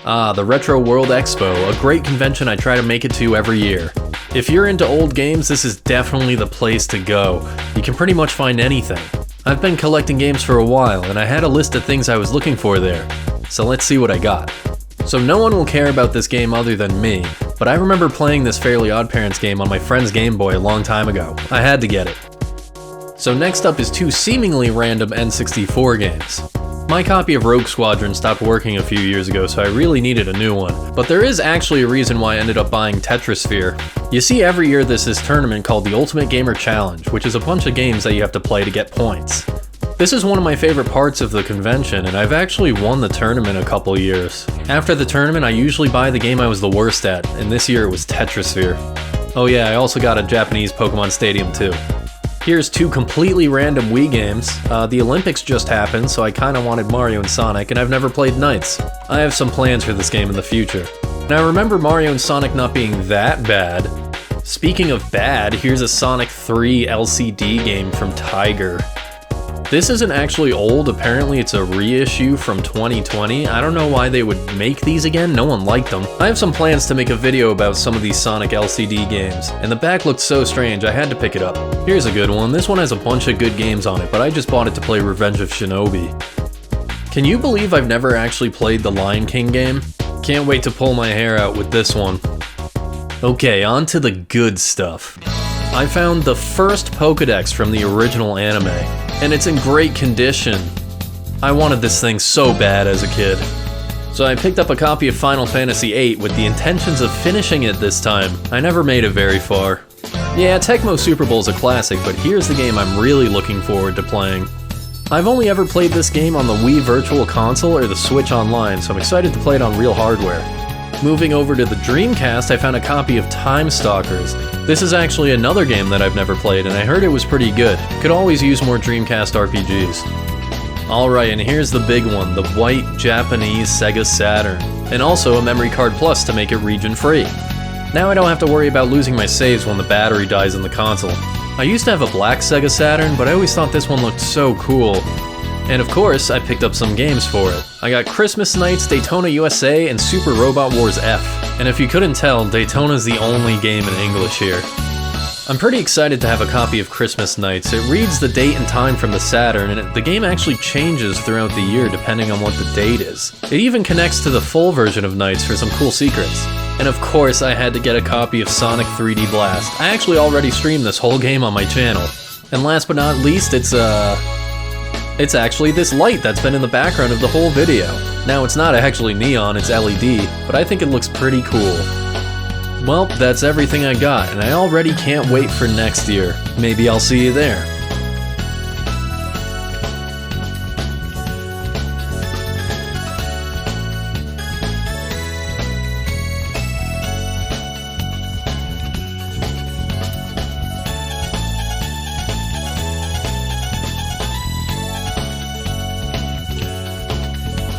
The Retro World Expo, a great convention I try to make it to every year. If you're into old games, this is definitely the place to go. You can pretty much find anything. I've been collecting games for a while, and I had a list of things I was looking for there. So let's see what I got. So no one will care about this game other than me, but I remember playing this Fairly OddParents game on my friend's Game Boy a long time ago. I had to get it. So next up is two seemingly random N64 games. My copy of Rogue Squadron stopped working a few years ago, so I really needed a new one. But there is actually a reason why I ended up buying Tetrisphere. You see, every year there's this tournament called the Ultimate Gamer Challenge, which is a bunch of games that you have to play to get points. This is one of my favorite parts of the convention, and I've actually won the tournament a couple years. After the tournament, I usually buy the game I was the worst at, and this year it was Tetrisphere. Oh yeah, I also got a Japanese Pokemon Stadium too. Here's two completely random Wii games. The Olympics just happened, so I kinda wanted Mario and Sonic, and I've never played Knights. I have some plans for this game in the future. Now I remember Mario and Sonic not being that bad. Speaking of bad, here's a Sonic 3 LCD game from Tiger. This isn't actually old, apparently it's a reissue from 2020. I don't know why they would make these again, no one liked them. I have some plans to make a video about some of these Sonic LCD games, and the back looked so strange I had to pick it up. Here's a good one. This one has a bunch of good games on it, but I just bought it to play Revenge of Shinobi. Can you believe I've never actually played the Lion King game? Can't wait to pull my hair out with this one. Okay, on to the good stuff. I found the first Pokédex from the original anime, and it's in great condition. I wanted this thing so bad as a kid. So I picked up a copy of Final Fantasy VIII with the intentions of finishing it this time. I never made it very far. Yeah, Tecmo Super Bowl's a classic, but here's the game I'm really looking forward to playing. I've only ever played this game on the Wii Virtual Console or the Switch Online, so I'm excited to play it on real hardware. Moving over to the Dreamcast, I found a copy of Time Stalkers. This is actually another game that I've never played, and I heard it was pretty good. Could always use more Dreamcast RPGs. Alright, and here's the big one, the white Japanese Sega Saturn, and also a memory card plus to make it region-free. Now I don't have to worry about losing my saves when the battery dies in the console. I used to have a black Sega Saturn, but I always thought this one looked so cool. And of course, I picked up some games for it. I got Christmas Nights, Daytona USA, and Super Robot Wars F. And if you couldn't tell, Daytona's the only game in English here. I'm pretty excited to have a copy of Christmas Nights. It reads the date and time from the Saturn, and the game actually changes throughout the year depending on what the date is. It even connects to the full version of Nights for some cool secrets. And of course, I had to get a copy of Sonic 3D Blast. I actually already streamed this whole game on my channel. And last but not least, it's actually this light that's been in the background of the whole video. Now it's not actually neon, it's LED, but I think it looks pretty cool. Well, that's everything I got, and I already can't wait for next year. Maybe I'll see you there.